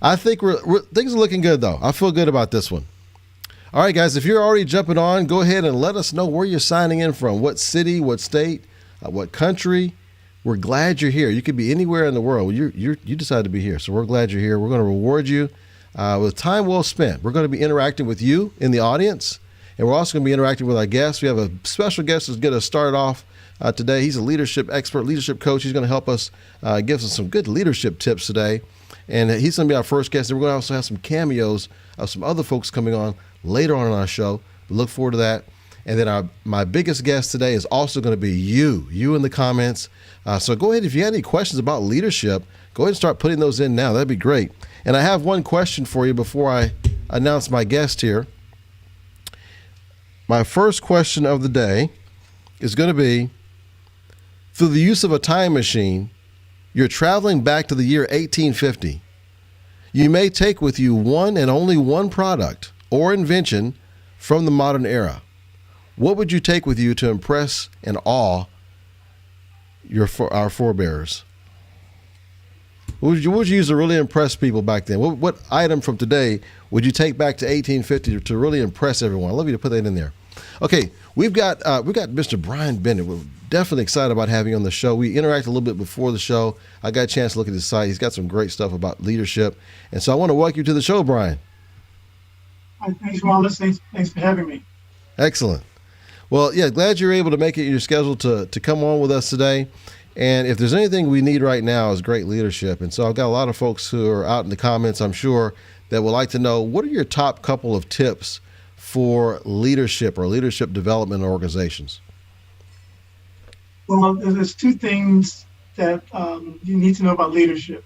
I think things are looking good, though. I feel good about this one. All right, guys, if you're already jumping on, go ahead and let us know where you're signing in from, what city, what state, what country. We're glad you're here. You could be anywhere in the world. You decided to be here, so we're glad you're here. We're going to reward you with time well spent. We're going to be interacting with you in the audience, and we're also going to be interacting with our guests. We have a special guest who's going to start off today. He's a leadership expert, leadership coach. He's going to help us give us some good leadership tips today, and he's going to be our first guest. And we're going to also have some cameos of some other folks coming on later on in our show. We look forward to that. And then my biggest guest today is also going to be you in the comments. So go ahead, if you have any questions about leadership, go ahead and start putting those in now. That'd be great. And I have one question for you before I announce my guest here. My first question of the day is going to be, through the use of a time machine, you're traveling back to the year 1850. You may take with you one and only one product or invention from the modern era. What would you take with you to impress and awe our forebears? What would you use to really impress people back then? What item from today would you take back to 1850 to really impress everyone? I'd love you to put that in there. Okay, we've got Mr. Bryant Bennett. We're definitely excited about having him on the show. We interacted a little bit before the show. I got a chance to look at his site. He's got some great stuff about leadership. And so I want to welcome you to the show, Brian. Thanks, Rollis. Thanks for having me. Excellent. Well, yeah, glad you're able to make it your schedule to come on with us today. And if there's anything we need right now is great leadership. And so I've got a lot of folks who are out in the comments, I'm sure, that would like to know, what are your top couple of tips for leadership or leadership development in organizations? Well, there's two things that you need to know about leadership.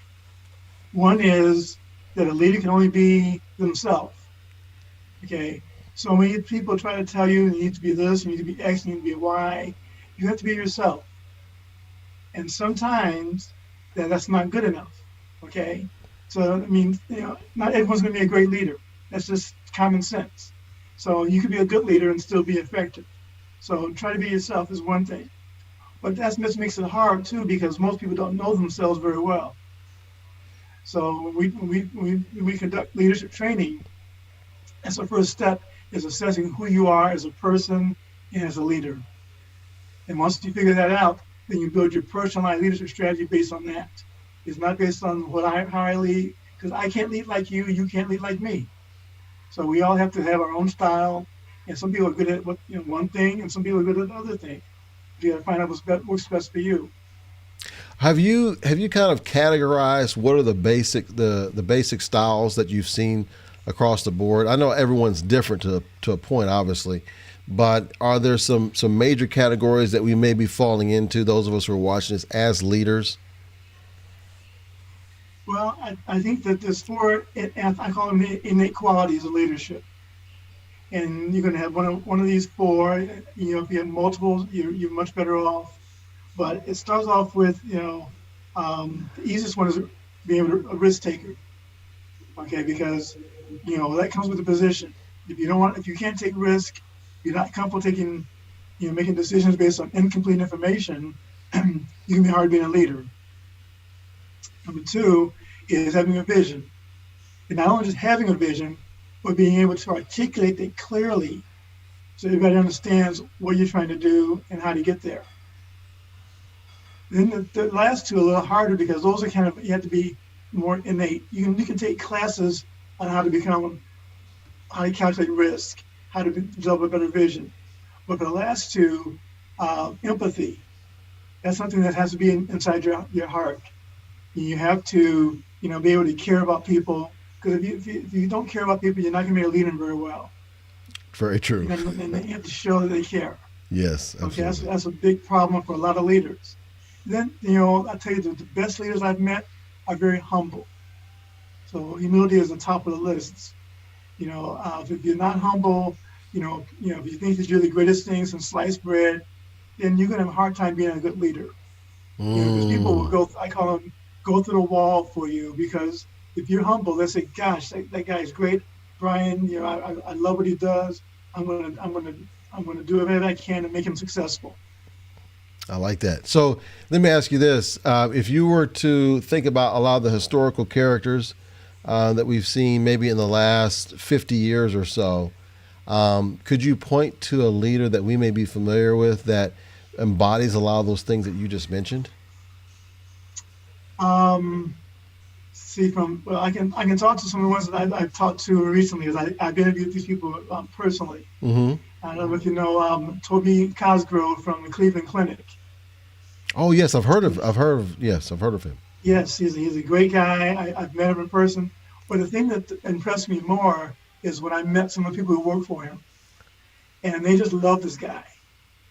One is that a leader can only be themselves. Okay. So many people try to tell you need to be this, you need to be X, you need to be Y. You have to be yourself. And sometimes that's not good enough. Okay. So, I mean, not everyone's going to be a great leader. That's just common sense. So you can be a good leader and still be effective. So try to be yourself is one thing. But that makes it hard too, because most people don't know themselves very well. So when we conduct leadership training, that's the first step, is assessing who you are as a person and as a leader. And once you figure that out, then you build your personalized leadership strategy based on that. It's not based on how I lead, because I can't lead like you, you can't lead like me. So we all have to have our own style, and some people are good at one thing, and some people are good at another thing. You got to find out what works best for you. Have you kind of categorized what are the basic styles that you've seen across the board? I know everyone's different to a point, obviously, but are there some major categories that we may be falling into, those of us who are watching this as leaders? Well, I think that there's four, I call them innate qualities of leadership. And you're going to have one of these four. If you have multiples, you're much better off. But it starts off with, the easiest one is being a risk taker. Okay, because that comes with the position. If you can't take risk, you're not comfortable making decisions based on incomplete information, you can be hard being a leader. Number two is having a vision. And not only just having a vision, but being able to articulate it clearly so everybody understands what you're trying to do and how to get there. Then the last two are a little harder, because those are you have to be more innate. You can take classes on how to calculate risk, how to develop a better vision. But for the last two, empathy, that's something that has to be inside your heart. You have to, be able to care about people, because if you don't care about people, you're not going to be able to lead them very well. Very true. And they have to show that they care. Yes, absolutely. Okay, that's a big problem for a lot of leaders. Then, I'll tell you, the best leaders I've met are very humble. So humility is the top of the list. If you're not humble, if you think that you're the greatest thing since sliced bread, then you're going to have a hard time being a good leader. Because people will I call them, go through the wall for you, because if you're humble, they say, "Gosh, that guy is great, Brian. I love what he does. I'm gonna do everything I can to make him successful." I like that. So let me ask you this. If you were to think about a lot of the historical characters that we've seen maybe in the last 50 years or so, could you point to a leader that we may be familiar with that embodies a lot of those things that you just mentioned? See, well, I can talk to some of the ones that I've talked to recently, as I've interviewed these people personally. Mm-hmm. I don't know if you know Toby Cosgrove from the Cleveland Clinic. Oh yes, I've heard of him. Yes, he's a great guy. I've met him in person. But the thing that impressed me more is when I met some of the people who work for him, and they just love this guy.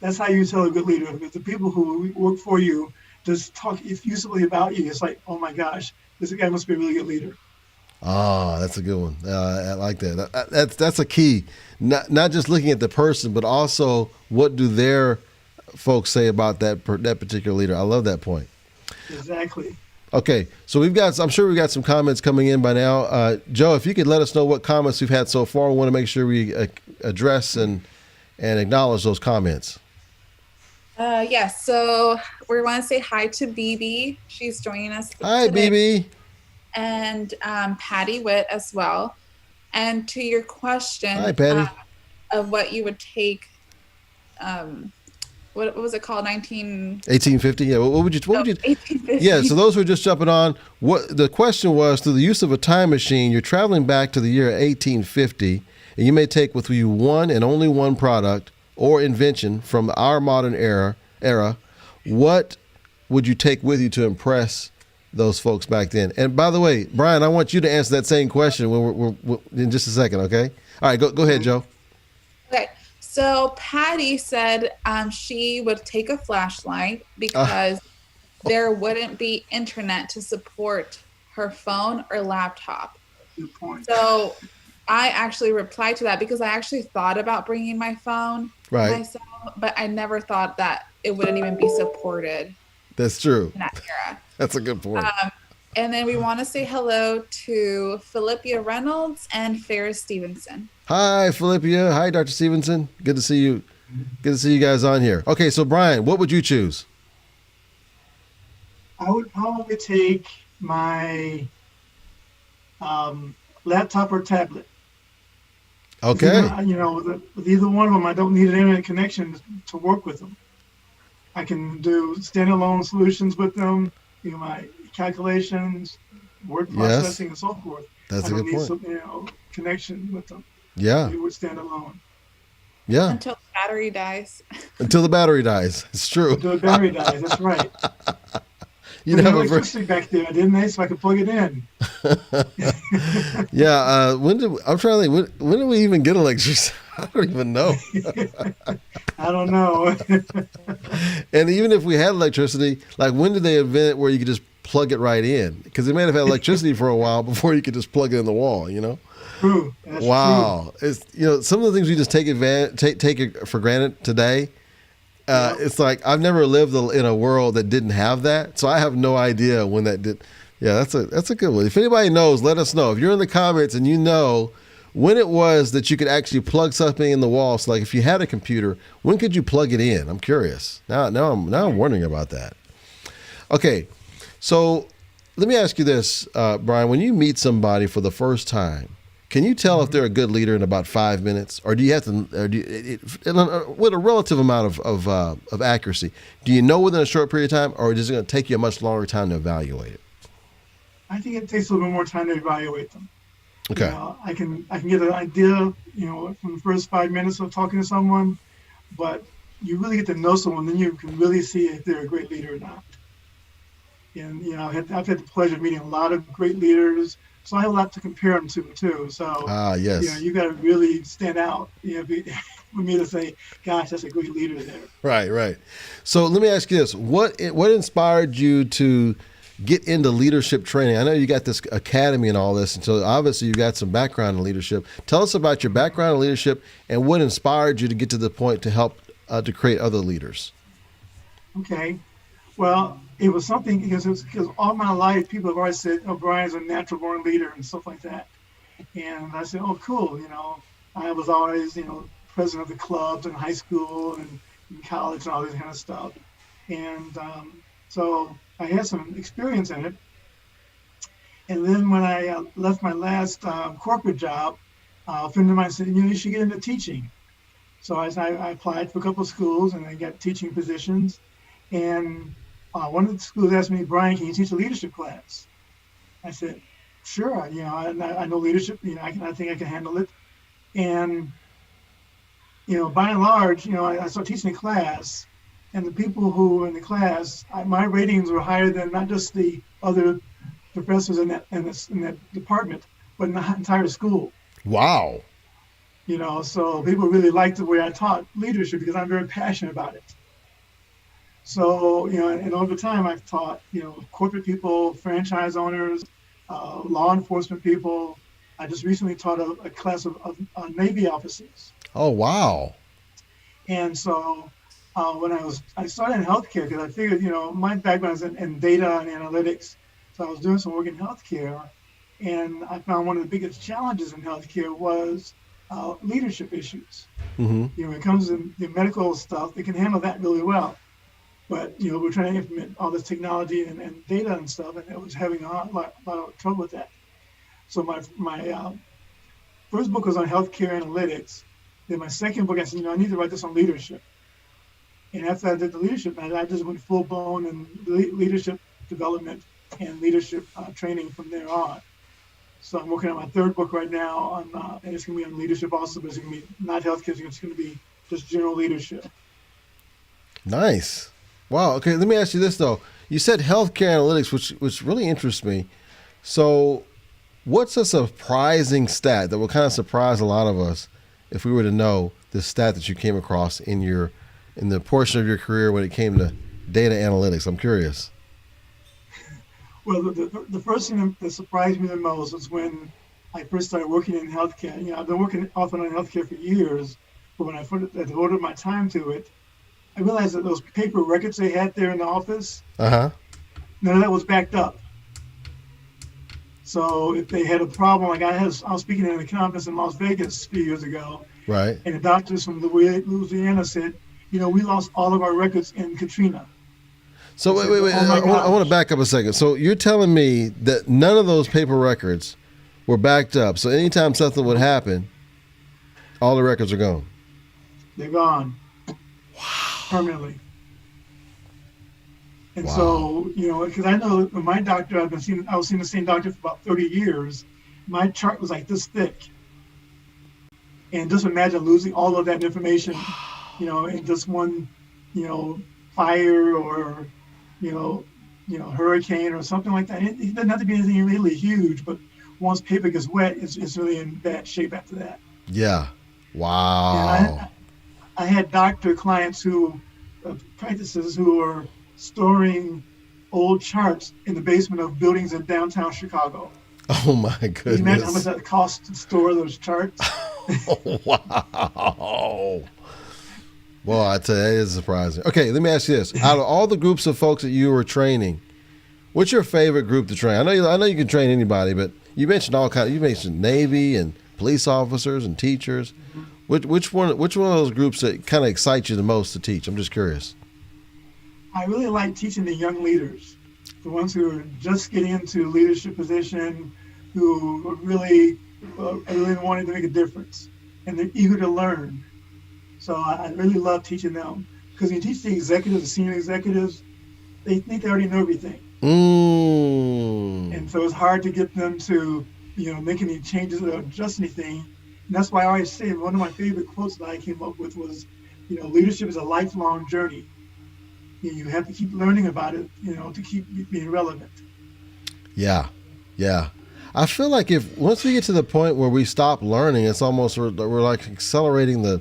That's how you tell a good leader. Because the people who work for you just talk effusively about you. It's like, oh my gosh, this guy must be a really good leader. Ah, that's a good one. I like that. That's a key. Not just looking at the person, but also what do their folks say about that particular leader. I love that point. Exactly. Okay, so I'm sure we've got some comments coming in by now. Joe, if you could let us know what comments we've had so far, we want to make sure we address and acknowledge those comments. Yes, so we want to say hi to BB. She's joining us Hi, today. BB. And Patty Witt as well. And to your question, hi, Patty. Of what you would take, what was it called? 1850. Yeah. What would you? 1850. Yeah. So those who are just jumping on, what the question was: through the use of a time machine, you're traveling back to the year 1850, and you may take with you one and only one product or invention from our modern era. What would you take with you to impress those folks back then? And by the way, Brian, I want you to answer that same question when we're in just a second. Okay. All right. Go ahead, Joe. Okay. So Patty said she would take a flashlight because there wouldn't be internet to support her phone or laptop. Good point. So I actually replied to that because I actually thought about bringing my phone myself, but I never thought that it wouldn't even be supported. That's true. In that era. That's a good point. And then we want to say hello to Philippia Reynolds and Ferris Stevenson. Hi, Philippia. Hi, Dr. Stevenson. Good to see you. Good to see you guys on here. Okay, so Brian, what would you choose? I would probably take my laptop or tablet. Okay. With either one of them, I don't need an internet connection to work with them. I can do standalone solutions with them, my calculations, word processing, and so forth. That's a good point. I don't need connection with them. Yeah. They would stand alone. Yeah. Until the battery dies. Until the battery dies. It's true. Until the battery dies. That's right. You have electricity back there, didn't they? So I could plug it in. Yeah. I'm trying to think. When did we even get electricity? I don't even know. I don't know. And even if we had electricity, like when did they invent it where you could just plug it right in? Because they may have had electricity for a while before you could just plug it in the wall. True. That's wow. True. It's some of the things we just take it for granted today. It's like I've never lived in a world that didn't have that, so I have no idea when that did. Yeah, that's a good one. If anybody knows, let us know. If you're in the comments and you know when it was that you could actually plug something in the wall. So like if you had a computer, when could you plug it in? I'm curious. Now I'm wondering about that. Okay, so let me ask you this, Brian. When you meet somebody for the first time, can you tell if they're a good leader in about 5 minutes, or do you have to, with a relative amount of accuracy? Do you know within a short period of time, or is it going to take you a much longer time to evaluate it? I think it takes a little bit more time to evaluate them. Okay. I can get an idea, from the first 5 minutes of talking to someone, but you really get to know someone, then you can really see if they're a great leader or not. And I've had the pleasure of meeting a lot of great leaders. So I have a lot to compare them to too. So yes. You got to really stand out. For me to say, "Gosh, that's a great leader there." Right. So let me ask you this: what inspired you to get into leadership training? I know you got this academy and all this, and so obviously you got some background in leadership. Tell us about your background in leadership and what inspired you to get to the point to help to create other leaders. Okay. Well, it was something because all my life people have always said, "Oh, Brian's a natural born leader" and stuff like that. And I said, "Oh, cool." I was always, president of the clubs in high school and in college and all this kind of stuff. And so I had some experience in it. And then when I left my last corporate job, a friend of mine said, you should get into teaching. So I applied for a couple of schools and I got teaching positions. And one of the schools asked me, Brian, can you teach a leadership class? I said, sure. I know leadership. I think I can handle it. And by and large, I started teaching a class, and the people who were in the class, my ratings were higher than not just the other professors in that department, but in the entire school. Wow. So people really liked the way I taught leadership because I'm very passionate about it. So, and over time I've taught, corporate people, franchise owners, law enforcement people. I just recently taught a class of Navy officers. Oh, wow. And so when I started in healthcare because I figured, my background is in data and analytics. So I was doing some work in healthcare, and I found one of the biggest challenges in healthcare was leadership issues. Mm-hmm. When it comes to the medical stuff, they can handle that really well. But, we're trying to implement all this technology and data and stuff, and it was having a lot of trouble with that. So my first book was on healthcare analytics. Then my second book, I said, I need to write this on leadership. And after I did the leadership, I just went full blown in leadership development and leadership training from there on. So I'm working on my third book right now and it's going to be on leadership also, but it's going to be not healthcare. It's going to be just general leadership. Nice. Wow. Okay. Let me ask you this though. You said healthcare analytics, which really interests me. So what's a surprising stat that will kind of surprise a lot of us if we were to know the stat that you came across in the portion of your career when it came to data analytics? I'm curious. Well, the first thing that surprised me the most was when I first started working in healthcare. I've been working off and on healthcare for years, but when I devoted my time to it, I realized that those paper records they had there in the office, none of that was backed up. So if they had a problem, like I was speaking at a conference in Las Vegas a few years ago, right? And the doctors from Louisiana said, we lost all of our records in Katrina. So wait. I want to back up a second. So you're telling me that none of those paper records were backed up. So anytime something would happen, all the records are gone. They're gone. Wow. Permanently. And so, because I know my doctor, I was seeing the same doctor for about 30 years. My chart was like this thick. And just imagine losing all of that information, in just one, fire or, hurricane or something like that. It doesn't have to be anything really huge, but once paper gets wet, it's really in bad shape after that. Yeah. Wow. I had doctor clients practices who are storing old charts in the basement of buildings in downtown Chicago. Oh my goodness. Can you imagine how much that costs to store those charts? Oh, wow. Well, I tell you, that is surprising. Okay, let me ask you this. Out of all the groups of folks that you were training, what's your favorite group to train? I know you can train anybody, but you mentioned you mentioned Navy and police officers and teachers. Mm-hmm. Which one of those groups that kind of excites you the most to teach? I'm just curious. I really like teaching the young leaders, the ones who are just getting into leadership position, who really wanting to make a difference, and they're eager to learn. So I really love teaching them because when you teach the executives, the senior executives, they think they already know everything. And so it's hard to get them to, make any changes or adjust anything. And that's why I always say one of my favorite quotes that I came up with was, leadership is a lifelong journey. You have to keep learning about it, to keep being relevant. Yeah. I feel like once we get to the point where we stop learning, it's almost we're like accelerating the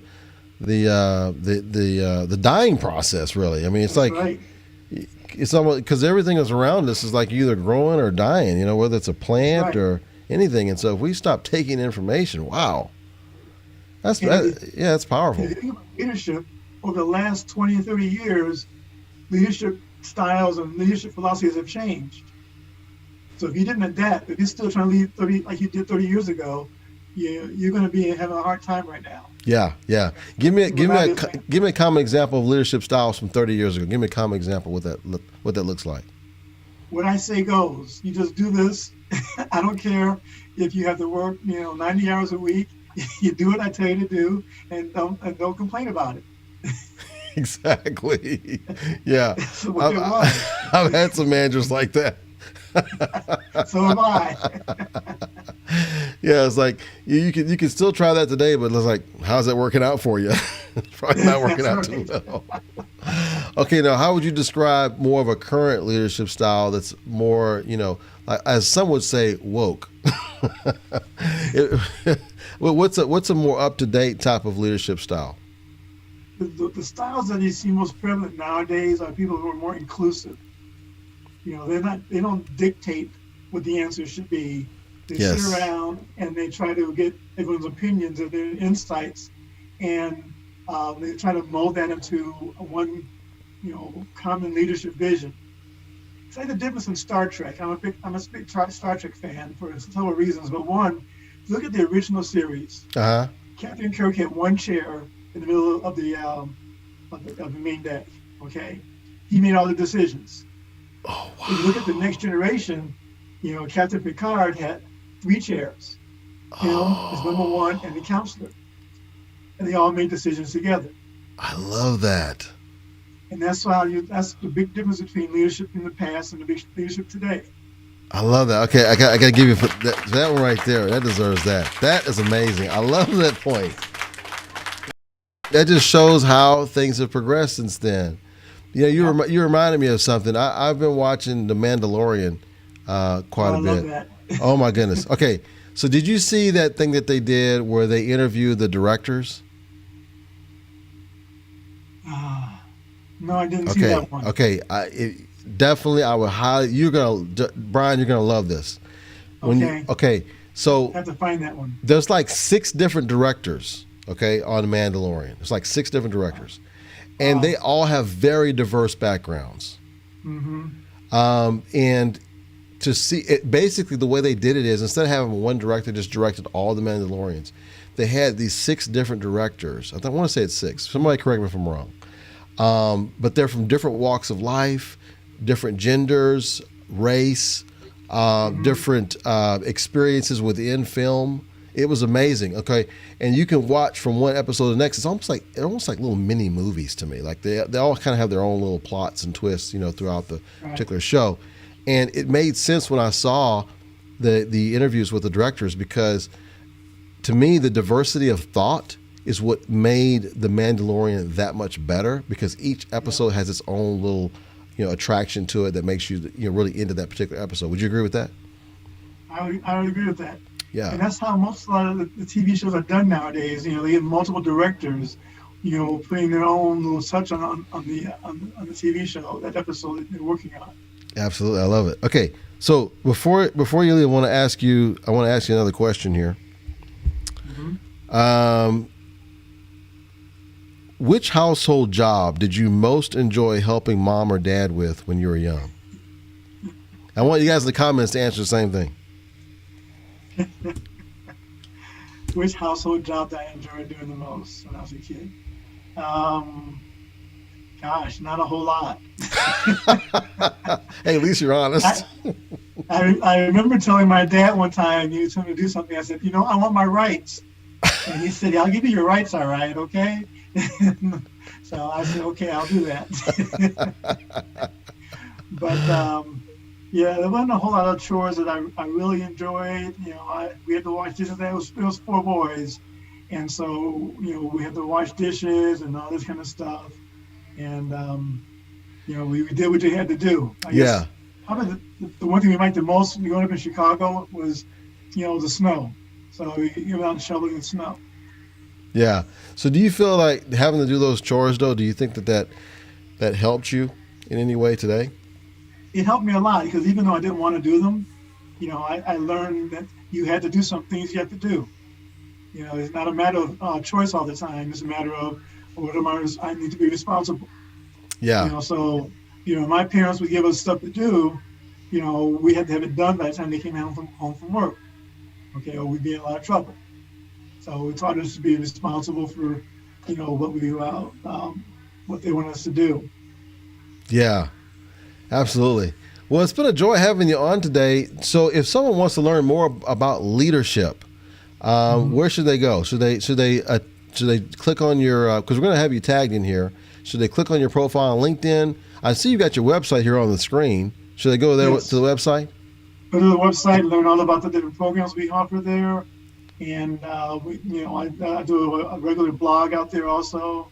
dying process. Really, I mean, it's That's like right. It's almost because everything that's around us is like either growing or dying. Whether it's a plant or anything. And so if we stop taking information, wow, that's powerful. If you think about leadership over the last 20 and 30 years, leadership styles and leadership philosophies have changed. So if you didn't adapt, if you're still trying to lead 30 like you did 30 years ago, you're going to be having a hard time right now. Yeah, yeah. Give me a common example of leadership styles from 30 years ago. Give me a common example of what that looks like. What I say goes. You just do this. I don't care if you have to work, 90 hours a week. You do what I tell you to do, and don't complain about it. Exactly. Yeah. That's what it was. I've had some managers like that. So have I. Yeah, it's like you can still try that today, but it's like, how's that working out for you? It's probably not working out too well. Okay, now how would you describe more of a current leadership style that's more, like, as some would say, woke? Well, what's a more up to date type of leadership style? The styles that you see most prevalent nowadays are people who are more inclusive. They don't dictate what the answer should be. They Yes. sit around and they try to get everyone's opinions and their insights, and they try to mold that into one, common leadership vision. It's like the difference in Star Trek. I'm a big Star Trek fan for several reasons, but one, look at the original series. Uh huh. Captain Kirk had one chair in the middle of the main deck. Okay, he made all the decisions. Oh wow. If you look at the Next Generation, Captain Picard had 3 chairs. Him, his number one, and the counselor, and they all made decisions together. I love that. And that's that's the big difference between leadership in the past and the big leadership today. I love that. Okay, I got to give you that one right there. That deserves that. That is amazing. I love that point. That just shows how things have progressed since then. You reminded me of something. I've been watching The Mandalorian quite a bit. I love that. Oh my goodness. Okay, so did you see that thing that they did where they interviewed the directors? No, I didn't see that one. Okay. Definitely, I would highly. Brian, you're gonna love this. So I have to find that one. there's like 6 different directors. Okay, on The Mandalorian, there's like 6 different directors, and they all have very diverse backgrounds. Mm-hmm. And to see it, basically the way they did it is, instead of having one director just directed all the Mandalorians, they had these 6 different directors. I want to say it's 6. Somebody correct me if I'm wrong. But they're from different walks of life, different genders, race, different experiences within film. It was amazing. Okay, and you can watch from one episode to the next. It's almost like little mini movies to me. Like they all kind of have their own little plots and twists, throughout the particular show. And it made sense when I saw the interviews with the directors, because to me the diversity of thought is what made The Mandalorian that much better, because each episode has its own little attraction to it that makes you really into that particular episode. Would you agree with that? I would agree with that. Yeah. And that's how a lot of the TV shows are done nowadays. They get multiple directors, putting their own little touch on the TV show, that episode that they're working on. Absolutely, I love it. Okay, so before you leave, I want to ask you another question here. Mm-hmm. Which household job did you most enjoy helping mom or dad with when you were young? I want you guys in the comments to answer the same thing. Which household job did I enjoy doing the most when I was a kid? Gosh, not a whole lot. Hey, at least you're honest. I remember telling my dad one time, he was trying to do something. I said, I want my rights. And he said, I'll give you your rights, all right, okay? So I said, okay, I'll do that. But there wasn't a whole lot of chores that I really enjoyed. We had to wash dishes. It was 4 boys, and so we had to wash dishes and all this kind of stuff. And we did what you had to do. I guess probably the one thing we liked the most growing up in Chicago was the snow. So we went out and shoveling the snow. Yeah. So do you feel like having to do those chores, though, do you think that helped you in any way today? It helped me a lot, because even though I didn't want to do them, I learned that you had to do some things you have to do. It's not a matter of choice all the time. It's a matter of I need to be responsible. Yeah. So my parents would give us stuff to do. We had to have it done by the time they came home from work. Okay, or we'd be in a lot of trouble. So it taught us to be responsible for, what they want us to do. Yeah, absolutely. Well, it's been a joy having you on today. So if someone wants to learn more about leadership, where should they go? Should they click on your, because we're going to have you tagged in here. Should they click on your profile on LinkedIn? I see you got your website here on the screen. Should they go there to the website? Go to the website, learn all about the different programs we offer there. And, I do a regular blog out there also.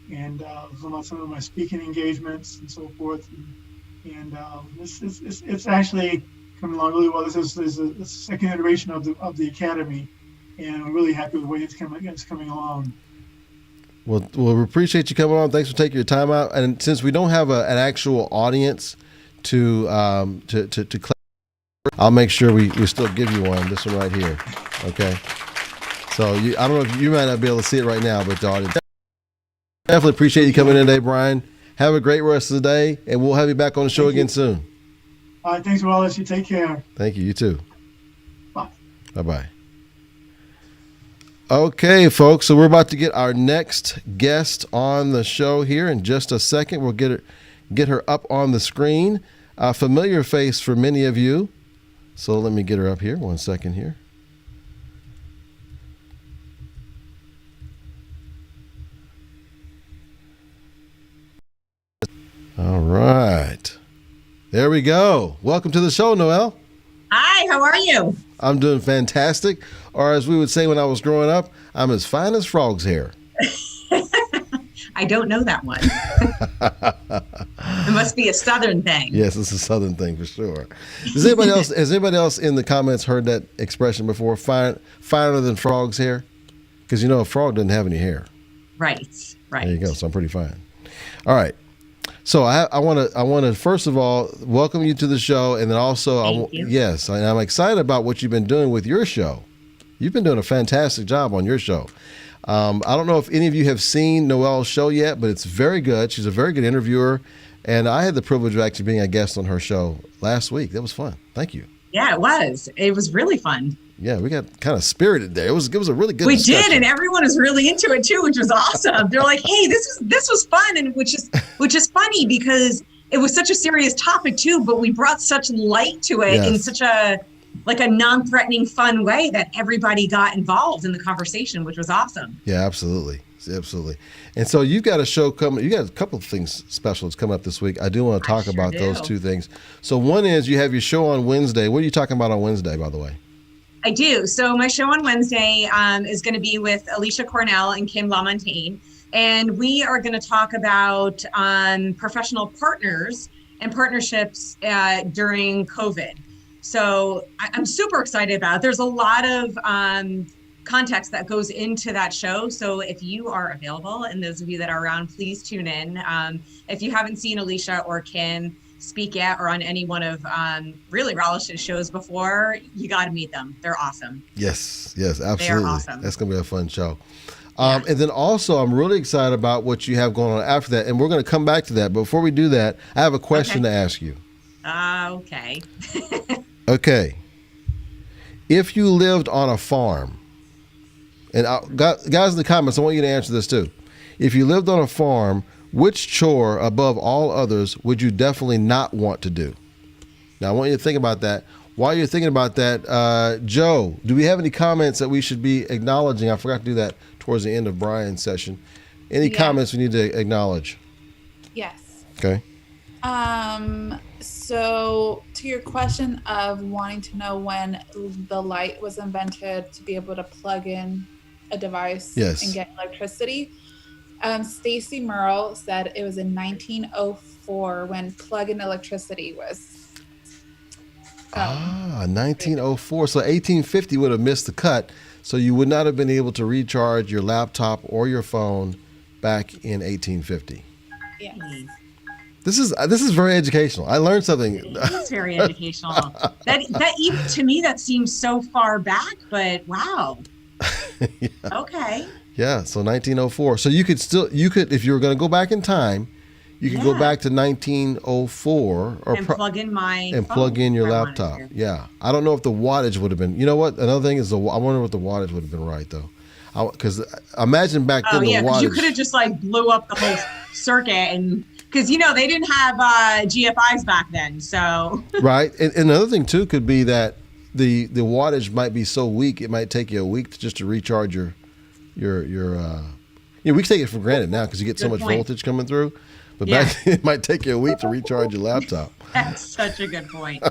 And some of my speaking engagements and so forth. And it's actually coming along really well. This is the second iteration of the Academy. And I'm really happy with the way it's coming along. Well, we appreciate you coming on. Thanks for taking your time out. And since we don't have an actual audience to I'll make sure we still give you one. This one right here. Okay. So I don't know if you might not be able to see it right now, but the audience definitely appreciate you coming in today, Brian. Have a great rest of the day, and we'll have you back on the show again soon. All right. Thanks, Rollis. You take care. Thank you. You too. Bye. Bye-bye. Okay, folks, so we're about to get our next guest on the show here in just a second. We'll get her up on the screen. A familiar face for many of you. So let me get her up here. 1 second here. All right. There we go. Welcome to the show, Noelle. Hi, how are you? I'm doing fantastic. Or as we would say when I was growing up, I'm as fine as frog's hair. I don't know that one. It must be a Southern thing. Yes, it's a Southern thing for sure. Has anybody else in the comments heard that expression before? Finer than frog's hair? Because a frog doesn't have any hair. Right. There you go. So I'm pretty fine. All right. So I want to first of all welcome you to the show, and then also Thank you. Yes, and I'm excited about what you've been doing with your show. You've been doing a fantastic job on your show. I don't know if any of you have seen Noelle's show yet, but it's very good. She's a very good interviewer, and I had the privilege of actually being a guest on her show last week. That was fun. Thank you. Yeah, it was. It was really fun. Yeah, we got kind of spirited there. It was a really good. We discussion. did, and everyone was really into it too, which was awesome. They're like, "Hey, this was fun," and which is funny because it was such a serious topic too, but we brought such light to it in such a non-threatening, fun way that everybody got involved in the conversation, which was awesome. Yeah, absolutely. And so you've got a show coming. You got a couple of things special that's coming up this week. I do want to talk about those two things. So one is you have your show on Wednesday. What are you talking about on Wednesday, by the way? I do. So my show on Wednesday is going to be with Alicia Cornell and Kim Lamontagne, and we are going to talk about professional partners and partnerships during COVID. So I'm super excited about it. There's a lot of context that goes into that show. So if you are available, and those of you that are around, please tune in. If you haven't seen Alicia or Kim speak at or on any one of really Rollis's shows before, you got to meet them. They're awesome. Yes, absolutely. They are awesome. That's going to be a fun show. And then also, I'm really excited about what you have going on after that, and we're going to come back to that. But before we do that, I have a question to ask you. Okay. Okay. If you lived on a farm, and guys in the comments, I want you to answer this too. If you lived on a farm, which chore above all others would you definitely not want to do? Now, I want you to think about that. While you're thinking about that, Joe, do we have any comments that we should be acknowledging? I forgot to do that towards the end of Brian's session. Any comments we need to acknowledge? Yes. Okay. So to your question of wanting to know when the light was invented to be able to plug in a device and get electricity, Stacy Merle said it was in 1904 when plug-in electricity was 1904. So 1850 would have missed the cut. So you would not have been able to recharge your laptop or your phone back in 1850. Yes. This is very educational. I learned something. It is very educational. that even to me that seems so far back, but wow. Okay. Yeah, so 1904. So you could if you were going to go back in time, you could go back to 1904 plug in plug in your laptop. Yeah, I don't know if the wattage would have been. You know what? Another thing is I wonder what the wattage would have been right though. Because imagine back then the because you wattage. could have just like blew up the whole circuit, and because they didn't have GFIs back then, so Right, and another thing too could be that the wattage might be so weak it might take you a week just to recharge your we take it for granted now because you get so Good much point. voltage coming through, but back then it might take you a week to recharge your laptop. that's such a good point.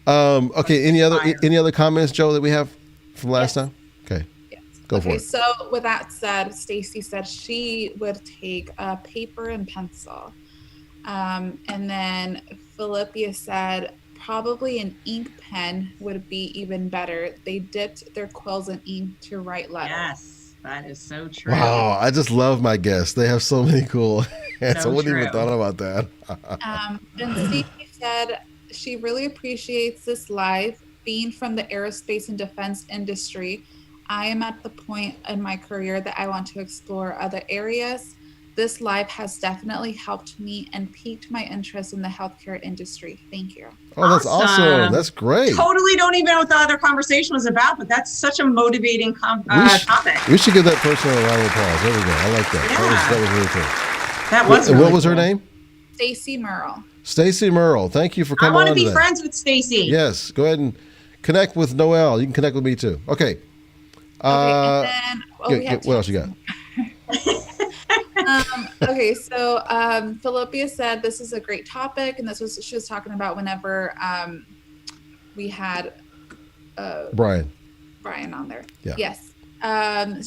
Okay, any Fire. other comments, Joe, that we have from last Yes. time? Okay, Yes. go for Okay, it. so with that said, Stacy said she would take a paper and pencil. And then Philippia said probably an ink pen would be even better. They dipped their quills in ink to write letters. Yes, that is so true. Wow, I just love my guests. They have so many cool answers. So I wouldn't even true. thought about that. And Stacy said she really appreciates this life. Being from the aerospace and defense industry, I am at the point in my career that I want to explore other areas. This life has definitely helped me and piqued my interest in the healthcare industry. Thank you. Oh, that's awesome. That's great. Totally don't even know what the other conversation was about, but that's such a motivating topic. We should give that person a round of applause. There we go. I like that. Yeah. That was really cool. That was And really what was her cool. name? Stacy Merle. Stacy Merle. Thank you for I coming want on to be today. friends with Stacy. Yes, go ahead and connect with Noelle. You can connect with me too. Okay. Okay, and then we have what else you got? Okay, so Philippia said this is a great topic, and she was talking about whenever we had Brian. Bryant on there. Yeah. Yes.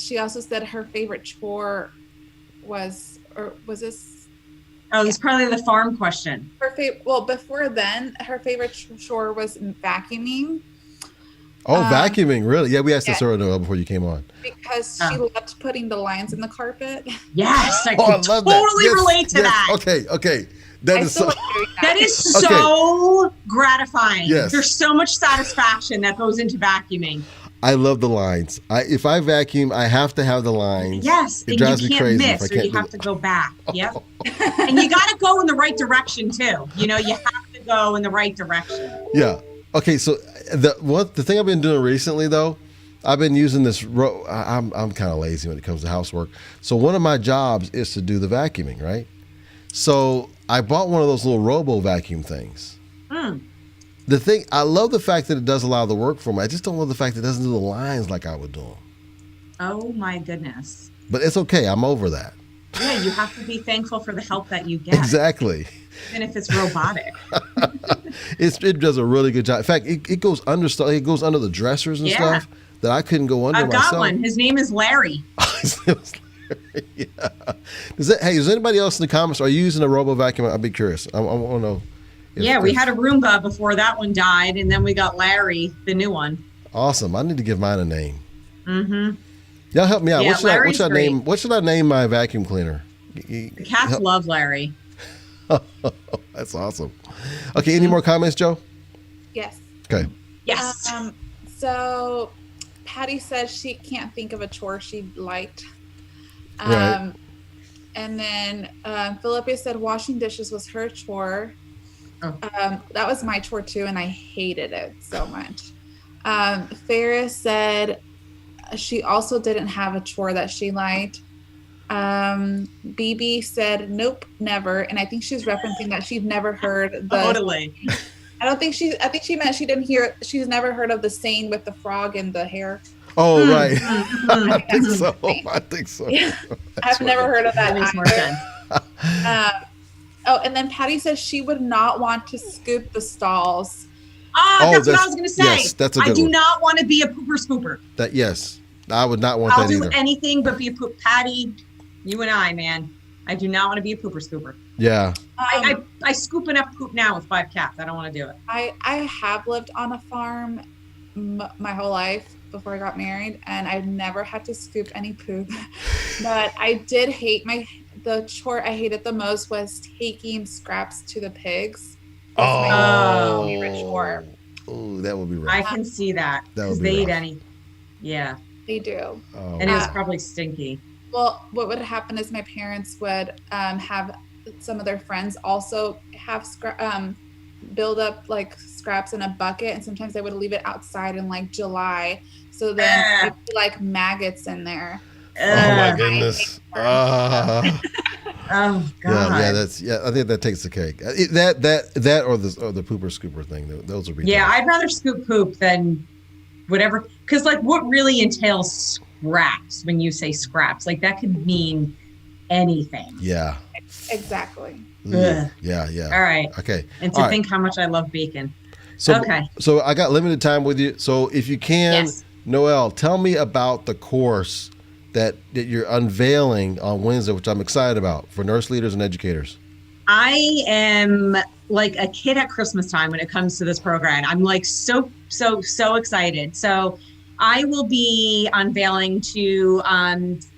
She also said her favorite chore was this Oh, it's probably the farm question. her favorite? Well, before then, her favorite chore was vacuuming. Oh, vacuuming, really? Yeah, we asked this yeah. earlier before you came on. Because she loved putting the lines in the carpet. Yes, I Oh, can I love totally that. Yes, relate to yes. that. Okay. That I is still so. like doing That is Okay. so gratifying. Yes. There's so much satisfaction that goes into vacuuming. I love the lines. If I vacuum, I have to have the lines. Yes, It and drives you me can't crazy miss, if I or you can't do have it. to go back. Yep. And you got to go in the right direction too. You have to go in the right direction. Yeah. Okay. So the thing I've been doing recently though, I've been using this. I'm kind of lazy when it comes to housework. So one of my jobs is to do the vacuuming, right? So I bought one of those little robo vacuum things. The thing, I love the fact that it does a lot of the work for me. I just don't love the fact that it doesn't do the lines like I would do them. Oh my goodness. But it's okay. I'm over that. Yeah, you have to be thankful for the help that you get, Exactly. even if it's robotic. It does a really good job. In fact, it goes under stuff. It goes under the dressers and Yeah. stuff that I couldn't go under I've myself. got one. His name is Larry. Yeah. Is anybody else in the comments? Are you using a robo vacuum? I'd be curious. I want to know. We had a Roomba before that one died, and then we got Larry, the new one. Awesome. I need to give mine a name. Mm-hmm. Y'all help me out. Yeah, what Larry's should I great. name? What should I name my vacuum cleaner? The cats love Larry. That's awesome. Okay. Any more comments, Joe? Yes. Okay. Yes. So Patty says she can't think of a chore she liked. Right. And then Philippia said washing dishes was her chore. Oh. That was my chore too, and I hated it so much. Ferris said she also didn't have a chore that she liked. BB said nope, never, and I think she's referencing that she'd never heard the. Totally. I think she meant she didn't hear. She's never heard of the saying with the frog and the hair. Oh, right. I I think so. Yeah. I've never heard of that. That makes more either. sense. And then Patty says she would not want to scoop the stalls. That's what I was going to say. Yes, that's a good I do one. not want to be a pooper scooper. Yes, I would not want I'll that do either. anything but be a poop. Patty, you and I, man. I do not want to be a pooper scooper. Yeah. I scoop enough poop now with 5 cats. I don't want to do it. I have lived on a farm my whole life before I got married, and I've never had to scoop any poop. But I did hate the chore I hated the most was taking scraps to the pigs. That's my favorite chore. Oh, that would be rough. I can see that. That would Because be they eat rough. any. Yeah. They do. Oh, And it was probably stinky. Well, what would happen is my parents would have some of their friends also have build up like scraps in a bucket, and sometimes they would leave it outside in like July. So then there'd be like maggots in there. Oh my goodness. Oh God. I think that takes the cake. That or the pooper scooper thing. Those would be. Yeah, tough. I'd rather scoop poop than whatever. Because like, what really entails scraps when you say scraps? Like that could mean anything. Yeah. Exactly. Yeah. Yeah. All right. Okay. And to think how much I love bacon. So, okay. So I got limited time with you. So if you can, Yes. Noelle, tell me about the course that you're unveiling on Wednesday, which I'm excited about for nurse leaders and educators. I am like a kid at Christmas time when it comes to this program. I'm like so excited. So I will be unveiling to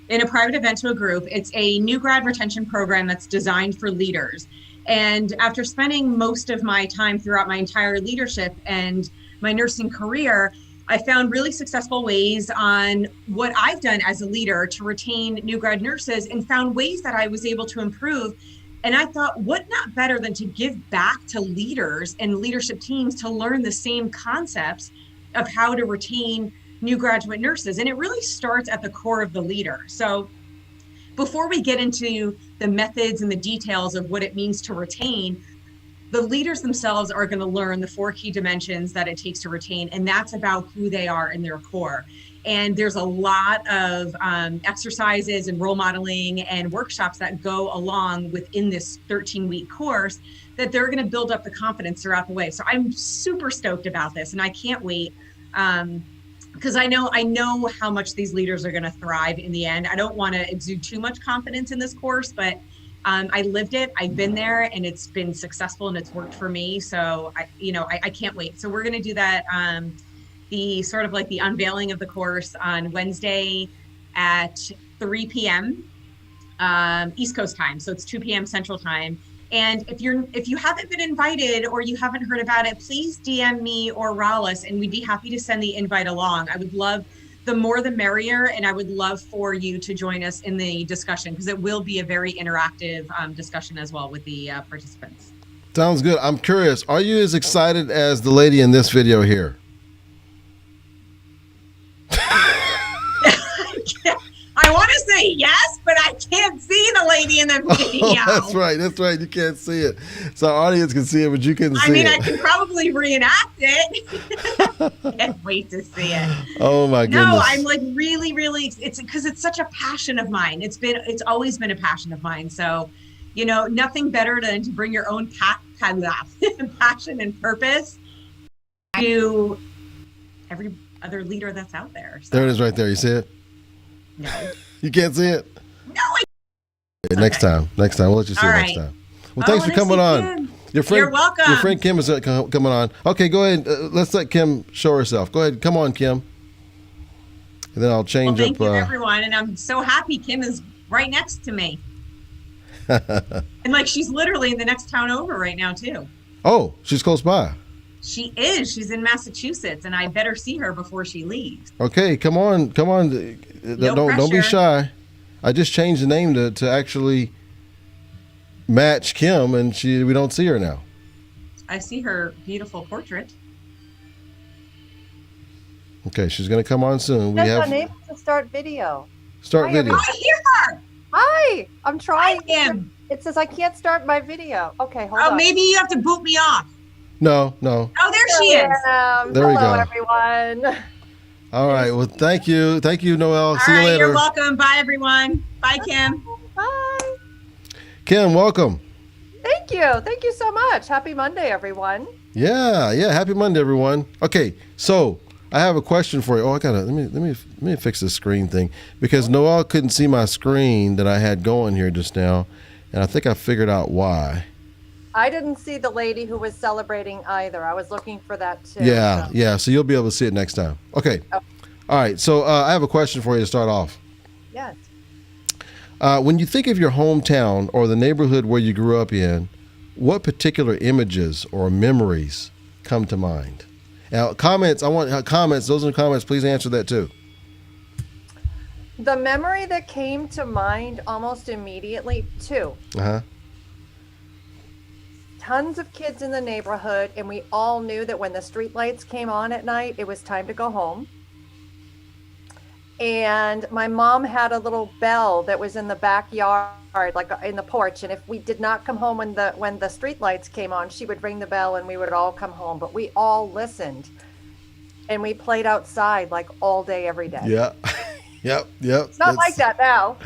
in a private event to a group. It's a new grad retention program that's designed for leaders. And after spending most of my time throughout my entire leadership and my nursing career, I found really successful ways on what I've done as a leader to retain new grad nurses, and found ways that I was able to improve. And I thought, what not better than to give back to leaders and leadership teams to learn the same concepts of how to retain new graduate nurses. And it really starts at the core of the leader. So before we get into the methods and the details of what it means to retain, the leaders themselves are going to learn the 4 key dimensions that it takes to retain, and that's about who they are in their core. And there's a lot of exercises and role modeling and workshops that go along within this 13-week course that they're going to build up the confidence throughout the way. So I'm super stoked about this, and I can't wait because I know how much these leaders are going to thrive in the end. I don't want to exude too much confidence in this course, but I lived it, I've been there, and it's been successful and it's worked for me. So I can't wait. So we're going to do that, the sort of like the unveiling of the course on Wednesday at 3 p.m. East Coast time. So it's 2 p.m. Central time. And if you haven't been invited or you haven't heard about it, please DM me or Rollis, and we'd be happy to send the invite along. I would love, the more the merrier, and I would love for you to join us in the discussion, because it will be a very interactive discussion as well with the participants. Sounds good. I'm curious, are you as excited as the lady in this video here? I want to say yes, but I can't see the lady in the video. Oh, that's right. You can't see it. So our audience can see it, but you couldn't see it. I can probably reenact it. Can't wait to see it. Oh my goodness. No, I'm like really, it's because it's such a passion of mine. It's always been a passion of mine. So, nothing better than to bring your own passion and purpose to every other leader that's out there. So. There it is right there. You see it? No. You can't see it? No. Next time. We'll let you see it next time. Well, thanks for coming on. Kim. You're welcome. Your friend Kim is coming on. Okay, go ahead. Let's let Kim show herself. Go ahead. Come on, Kim. And then I'll change thank up. you, everyone. And I'm so happy Kim is right next to me. And like, she's literally in the next town over right now, too. Oh, she's close by. She is. She's in Massachusetts, and I better see her before she leaves. Okay, come on. No don't be pressure. shy. I just changed the name to actually match Kim, and we don't see her now. I see her beautiful portrait. Okay, she's gonna come on soon. That's unable to start video. Start video. I hear her. Hi, I'm trying. Hi, Kim. It says I can't start my video. Okay, hold Oh, on. maybe you have to boot me off. No. Oh, there she is. There we Hello, go. everyone. All right. Well, thank you, Noelle. See you All right, later. you're welcome. Bye, everyone. Bye, Kim. Bye. Kim, welcome. Thank you. Thank you so much. Happy Monday, everyone. Yeah. Happy Monday, everyone. Okay, so I have a question for you. Oh, I gotta let me fix this screen thing, because Noelle couldn't see my screen that I had going here just now, and I think I figured out why. I didn't see the lady who was celebrating either. I was looking for that too. Yeah. So you'll be able to see it next time. Okay. Oh. All right. So I have a question for you to start off. Yes. When you think of your hometown or the neighborhood where you grew up in, what particular images or memories come to mind? Now, comments. I want comments. Those are the comments. Please answer that too. The memory that came to mind almost immediately, two. tons of kids in the neighborhood, and we all knew that when the street lights came on at night, it was time to go home. And my mom had a little bell that was in the backyard, like in the porch. And if we did not come home when the street lights came on, she would ring the bell and we would all come home. But we all listened, and we played outside like all day, every day. Yeah. Yep. It's not like that now.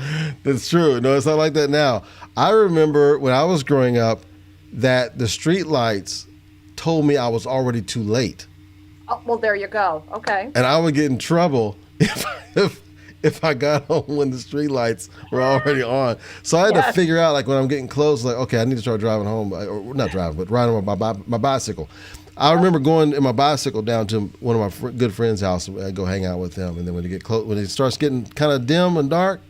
That's true. No, it's not like that now. I remember when I was growing up that the street lights told me I was already too late. Oh, well, there you go. Okay. And I would get in trouble if I got home when the street lights were already on. So I had to figure out, like, when I'm getting close, like, okay, I need to start driving home, or not driving, but riding on my bicycle. I remember going in my bicycle down to one of my good friends' house. I'd go hang out with them, and then when it get close, when it starts getting kind of dim and dark,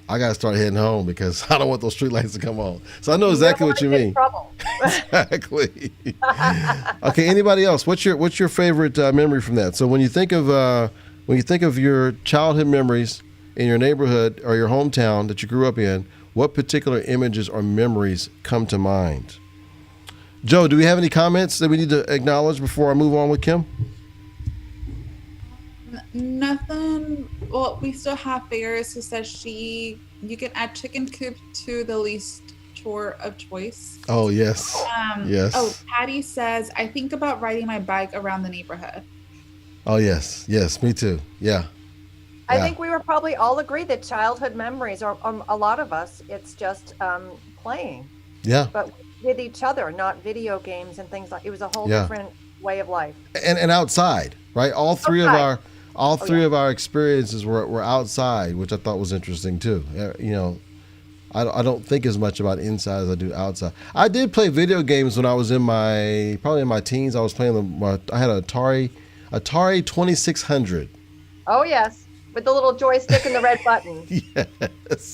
I gotta start heading home because I don't want those street lights to come on. So I know exactly what you mean. Exactly. Okay. Anybody else? What's your favorite memory from that? So when you think of your childhood memories in your neighborhood or your hometown that you grew up in, what particular images or memories come to mind? Joe, do we have any comments that we need to acknowledge before I move on with Kim? Nothing. Well, we still have Ferris, who says you can add chicken coop to the least chore of choice. Oh, yes. Yes. Oh, Patty says, I think about riding my bike around the neighborhood. Oh, yes. Yes, me too. Yeah. I think we were probably all agree that childhood memories, or a lot of us, it's just playing. Yeah. But with each other, not video games and things like. It was a whole different way of life. And outside, right? All three of our experiences were outside, which I thought was interesting too. I don't think as much about inside as I do outside. I did play video games when I was probably in my teens. I was playing I had an Atari 2600. Oh yes, with the little joystick and the red button. Yes. Yes.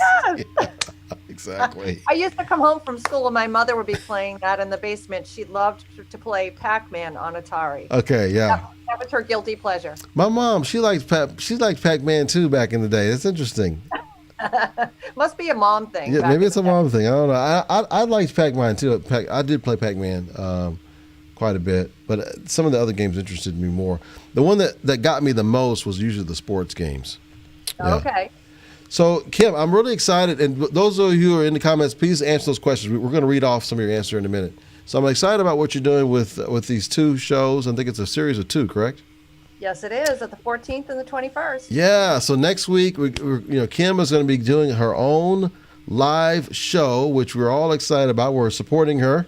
Yeah, exactly. I used to come home from school and my mother would be playing that in the basement. She loved to play Pac-Man on Atari. Okay, yeah. That was her guilty pleasure. My mom, she liked Pac-Man too back in the day. That's interesting. Must be a mom thing. Yeah, maybe it's a mom thing. I don't know. I liked Pac-Man too. I did play Pac-Man quite a bit, but some of the other games interested me more. The one that got me the most was usually the sports games. Yeah. Okay. So, Kim, I'm really excited, and those of you who are in the comments, please answer those questions. We're going to read off some of your answer in a minute. So I'm excited about what you're doing with these two shows. I think it's a series of two, correct? Yes, it is, at the 14th and the 21st. Yeah, so next week, Kim is going to be doing her own live show, which we're all excited about. We're supporting her.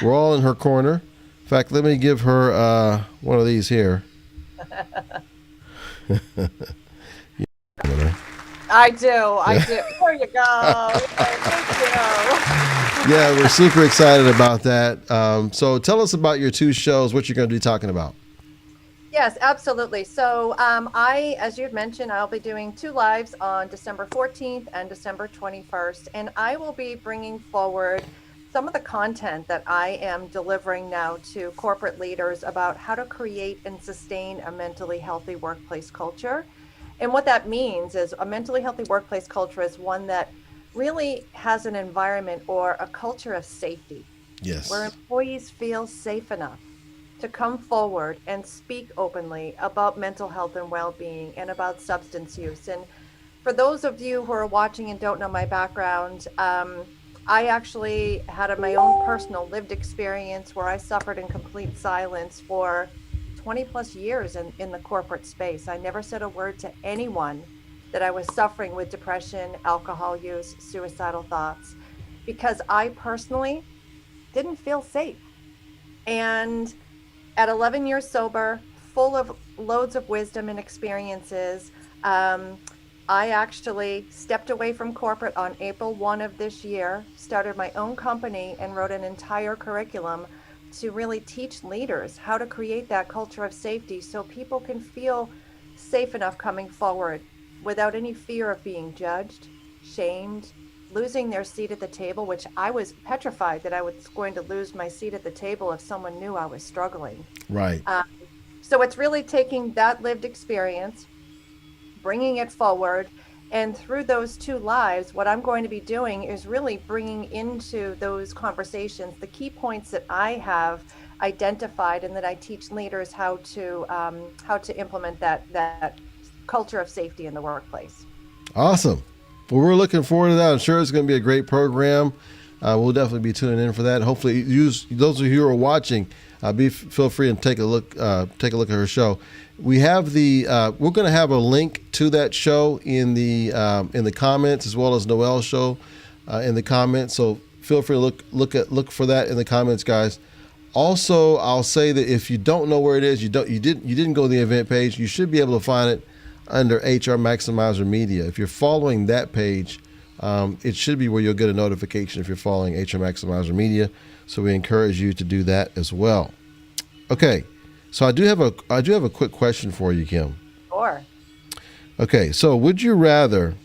We're all in her corner. In fact, let me give her one of these here. I do. There you go. Thank you. Yeah, we're super excited about that. So tell us about your two shows, what you're going to be talking about. Yes, absolutely. So as you had mentioned, I'll be doing two lives on December 14th and December 21st. And I will be bringing forward some of the content that I am delivering now to corporate leaders about how to create and sustain a mentally healthy workplace culture. And what that means is a mentally healthy workplace culture is one that really has an environment or a culture of safety. Yes. Where employees feel safe enough to come forward and speak openly about mental health and well-being and about substance use. And for those of you who are watching and don't know my background, I actually had my own personal lived experience where I suffered in complete silence for 20 plus years in the corporate space. I never said a word to anyone that I was suffering with depression, alcohol use, suicidal thoughts, because I personally didn't feel safe. And at 11 years sober, full of loads of wisdom and experiences, I actually stepped away from corporate on April 1 of this year, started my own company, and wrote an entire curriculum to really teach leaders how to create that culture of safety so people can feel safe enough coming forward without any fear of being judged, shamed, losing their seat at the table, which I was petrified that I was going to lose my seat at the table if someone knew I was struggling. Right. So it's really taking that lived experience, bringing it forward, And through those 2 lives, what I'm going to be doing is really bringing into those conversations the key points that I have identified and that I teach leaders how to implement that culture of safety in the workplace. Awesome. Well, we're looking forward to that. I'm sure it's going to be a great program. We'll definitely be tuning in for that. Hopefully, those of you who are watching, feel free and take a look at her show. We have we're going to have a link to that show in the comments, as well as Noelle's show in the comments. So feel free to look for that in the comments, guys. Also, I'll say that if you don't know where it is, you didn't go to the event page, you should be able to find it under HR Maximizer Media. If you're following that page, it should be where you'll get a notification if you're following HR Maximizer Media. So we encourage you to do that as well. Okay, so I do have a quick question for you, Kim. Sure. Okay, so would you rather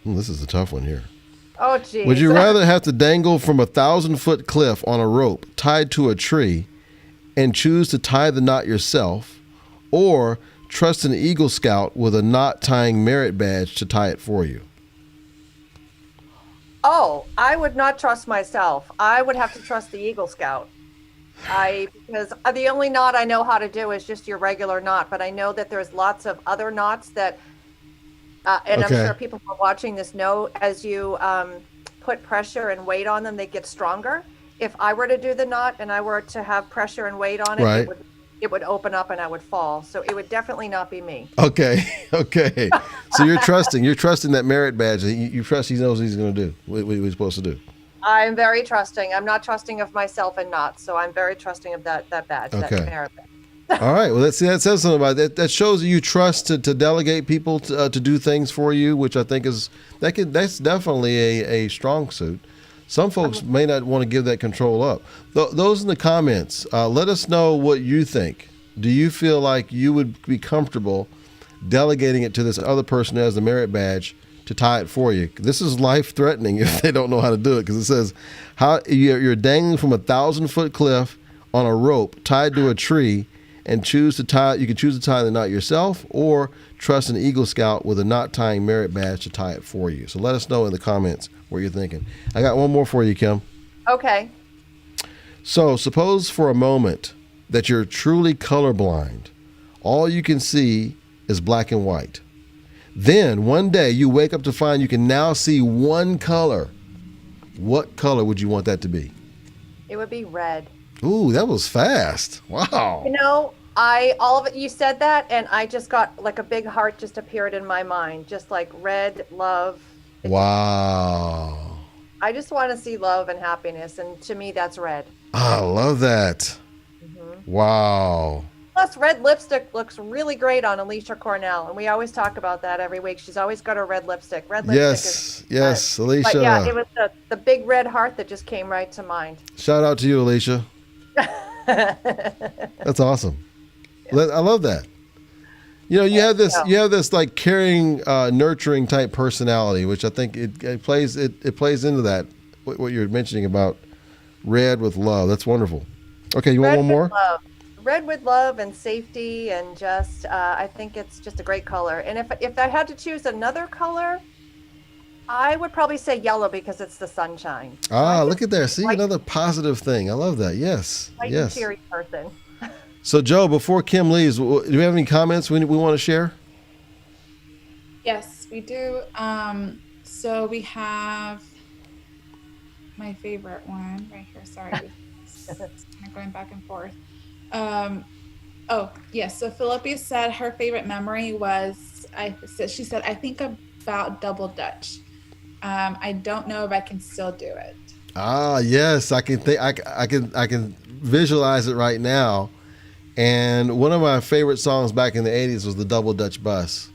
this is a tough one here. Oh, geez. Would you rather have to dangle from a 1,000-foot cliff on a rope tied to a tree and choose to tie the knot yourself, or trust an Eagle Scout with a knot tying merit badge to tie it for you? Oh, I would not trust myself. I would have to trust the Eagle Scout. Because the only knot I know how to do is just your regular knot, but I know that there's lots of other knots that, and Okay. I'm sure people who are watching this know, as you put pressure and weight on them, they get stronger. If I were to do the knot and I were to have pressure and weight on it, Right. it would open up and I would fall. So it would definitely not be me. Okay. So you're trusting that merit badge. You trust he knows what he's going to do, what he's supposed to do. I'm very trusting. I'm not trusting of myself and knots, so I'm very trusting of that badge, that Okay. merit badge. All right. Well, that says something about that. That shows that you trust to delegate people to do things for you, which I think that's definitely a strong suit. Some folks may not want to give that control up. Those in the comments, let us know what you think. Do you feel like you would be comfortable delegating it to this other person who has the merit badge to tie it for you? This is life-threatening if they don't know how to do it, because it says how you're dangling from a 1,000-foot cliff on a rope tied to a tree, and you can choose to tie the knot yourself, or trust an Eagle Scout with a knot tying merit badge to tie it for you. So let us know in the comments what you're thinking. I got one more for you, Kim. Okay. So suppose for a moment that you're truly colorblind. All you can see is black and white. Then one day you wake up to find you can now see one color. What color would you want that to be? It would be red. Ooh, that was fast. Wow. You know, all of it, you said that, and I just got like a big heart just appeared in my mind, just like red, love. Wow. I just want to see love and happiness, and to me, that's red. I love that. Mm-hmm. Wow. Plus, red lipstick looks really great on Alicia Cornell, and we always talk about that every week. She's always got her red lipstick. Red lipstick Yes, Alicia. But yeah, it was the big red heart that just came right to mind. Shout out to you, Alicia. That's awesome. Yeah. I love that. You know, you have this like caring, nurturing type personality, which I think it plays into that. What you're mentioning about red with love. That's wonderful. Okay, you want one more? Red with love and safety, and just I think it's just a great color. And if I had to choose another color, I would probably say yellow, because it's the sunshine. Look at there. See, another positive thing. I love that. Yes. Yes. Cheery person. So, Joe, before Kim leaves, do we have any comments we want to share? Yes, we do. So we have my favorite one right here. Sorry, it's kind of going back and forth. Oh, yes. So Philippi said her favorite memory was, she said, I think about double Dutch. I don't know if I can still do it. Yes, I can visualize it right now. And one of my favorite songs back in the 80s was the Double Dutch Bus.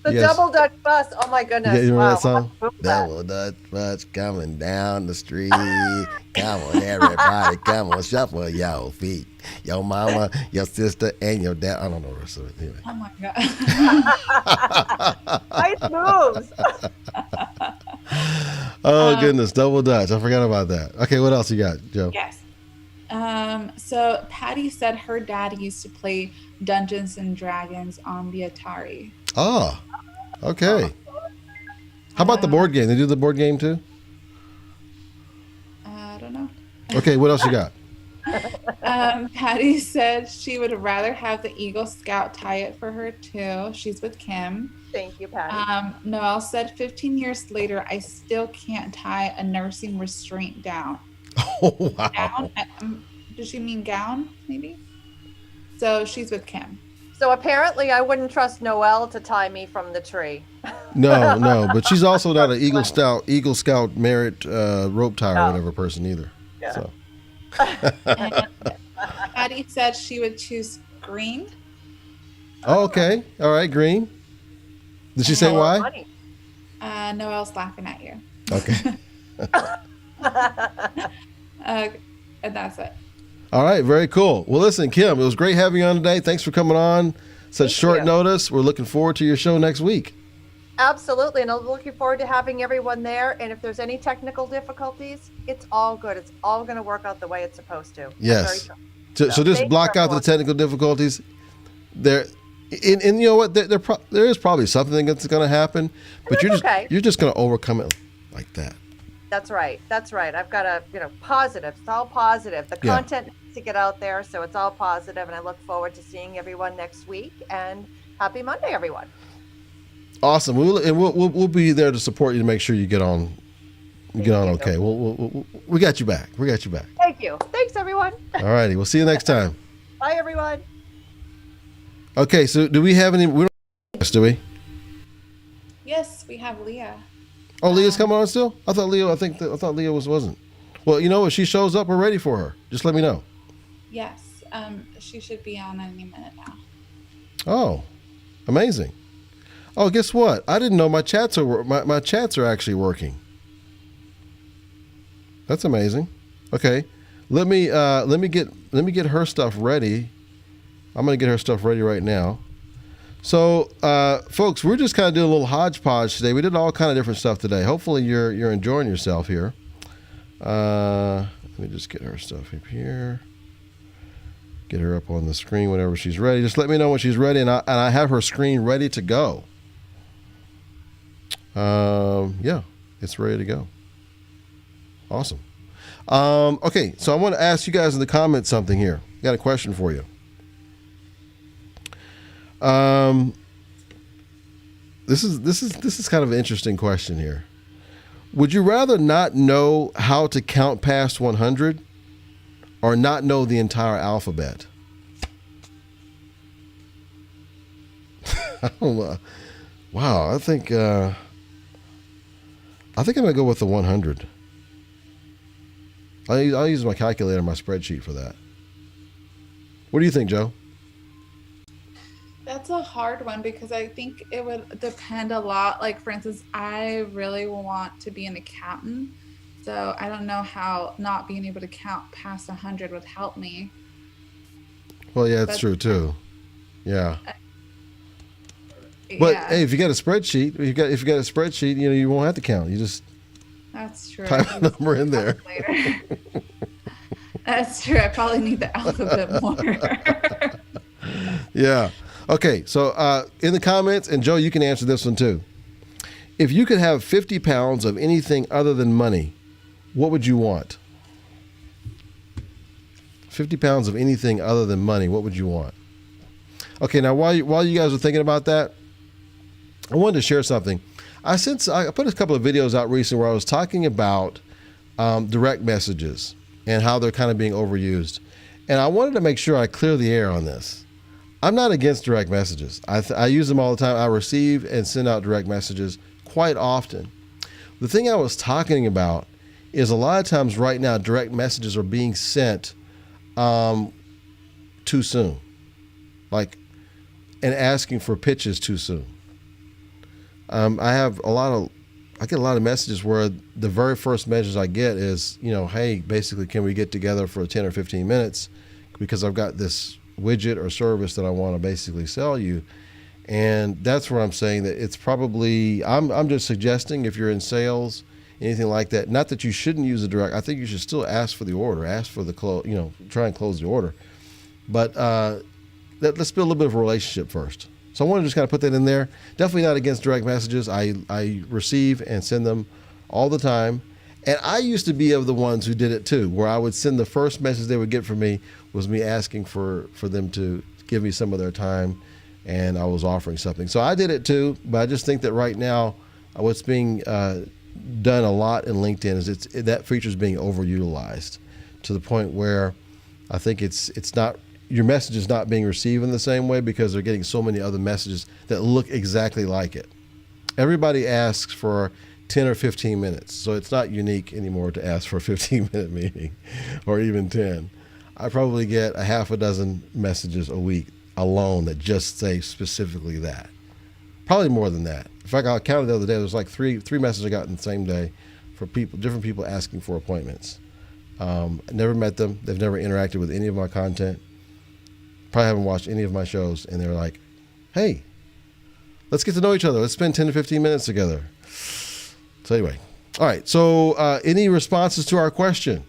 The Double Dutch Bus. Oh my goodness. You remember that song? Double Dutch Bus coming down the street. Come on, everybody, come on, shuffle your feet. Your mama, your sister, and your dad. I don't know the rest of it. Anyway. Oh my God. Nice moves. Oh goodness, Double Dutch. I forgot about that. Okay, what else you got, Joe? Yes. So Patty said her dad used to play Dungeons and Dragons on the Atari. Ah, okay. How about the board game? They do the board game too? I don't know. Okay, what else you got? Patty said she would rather have the Eagle Scout tie it for her too. She's with Kim. Thank you, Patty. Noelle said 15 years later, I still can't tie a nursing restraint down. Oh, wow. Down? Does she mean gown, maybe? So she's with Kim. So apparently I wouldn't trust Noelle to tie me from the tree. No, but she's also not an Eagle Scout merit rope tie or whatever person either. Yeah. So. And Patty said she would choose green. Oh, okay. All right, green. Did she say why? Money. Noelle's laughing at you. Okay. And that's it. All right, very cool. Well, listen, Kim, it was great having you on today. Thanks for coming on such short notice. We're looking forward to your show next week. Absolutely, and I'm looking forward to having everyone there. And if there's any technical difficulties, it's all good. It's all going to work out the way it's supposed to. Yes. So just block out the technical difficulties. And you know what? There is probably something that's going to happen, but you're just going to overcome it like that. That's right. I've got a positive. It's all positive. The content needs to get out there, so it's all positive, and I look forward to seeing everyone next week. And happy Monday, everyone. Awesome. We'll be there to support you to make sure you get on. Okay. We got you back. Thank you. Thanks, everyone. All righty. We'll see you next time. Bye, everyone. Okay. So do we have any? We don't have guests, do we? Yes, we have Leah. Oh, Leah's coming on still? I thought Leah wasn't. Well, you know, if she shows up, we're ready for her. Just let me know. Yes. She should be on any minute now. Oh, amazing. Oh, guess what? I didn't know my chats are actually working. That's amazing. Okay. Let me get her stuff ready. I'm going to get her stuff ready right now. So, folks, we're just kind of doing a little hodgepodge today. We did all kind of different stuff today. Hopefully, you're enjoying yourself here. Let me just get her stuff up here. Get her up on the screen whenever she's ready. Just let me know when she's ready, and I have her screen ready to go. Yeah, it's ready to go. Awesome. Okay, so I want to ask you guys in the comments something here. Got a question for you. This is kind of an interesting question here. Would you rather not know how to count past 100 or not know the entire alphabet? I don't know. Wow, I think I'm gonna go with the 100. I'll use my calculator, my spreadsheet for that. What do you think, Joe? That's a hard one because I think it would depend a lot. Like, for instance, I really want to be an accountant. So I don't know how not being able to count past 100 would help me. Well, yeah, that's true too. Yeah. But hey, if you got a spreadsheet, if you got a spreadsheet, you won't have to count. You just that's true. Type a number in there. That's true. I probably need the alphabet more. Yeah. Okay. So in the comments, and Joe, you can answer this one too. If you could have 50 pounds of anything other than money, what would you want? 50 pounds of anything other than money, what would you want? Okay. Now, while you guys are thinking about that, I wanted to share something. I put a couple of videos out recently where I was talking about direct messages and how they're kind of being overused. And I wanted to make sure I clear the air on this. I'm not against direct messages. I use them all the time. I receive and send out direct messages quite often. The thing I was talking about is a lot of times right now, direct messages are being sent too soon, and asking for pitches too soon. I get a lot of messages where the very first message I get is, hey, basically, can we get together for 10 or 15 minutes? Because I've got this widget or service that I want to basically sell you. And that's where I'm saying that it's probably, I'm just suggesting if you're in sales, anything like that. Not that you shouldn't use a direct. I think you should still ask for the order, ask for the try and close the order. But let's build a little bit of a relationship first. So I want to just kind of put that in there. Definitely not against direct messages. I receive and send them all the time. And I used to be of the ones who did it too, where I would send the first message they would get from me was me asking for them to give me some of their time, and I was offering something. So I did it too, but I just think that right now what's being done a lot in LinkedIn is that feature is being overutilized to the point where I think it's not, your message is not being received in the same way because they're getting so many other messages that look exactly like it. Everybody asks for 10 or 15 minutes, so it's not unique anymore to ask for a 15-minute meeting or even 10. I probably get a half a dozen messages a week alone that just say specifically that. Probably more than that. In fact, I counted the other day, there was like three messages I got in the same day for different people asking for appointments. I never met them. They've never interacted with any of my content. Probably haven't watched any of my shows, and they're like, hey, let's get to know each other. Let's spend 10 to 15 minutes together. So anyway, all right. So any responses to our question?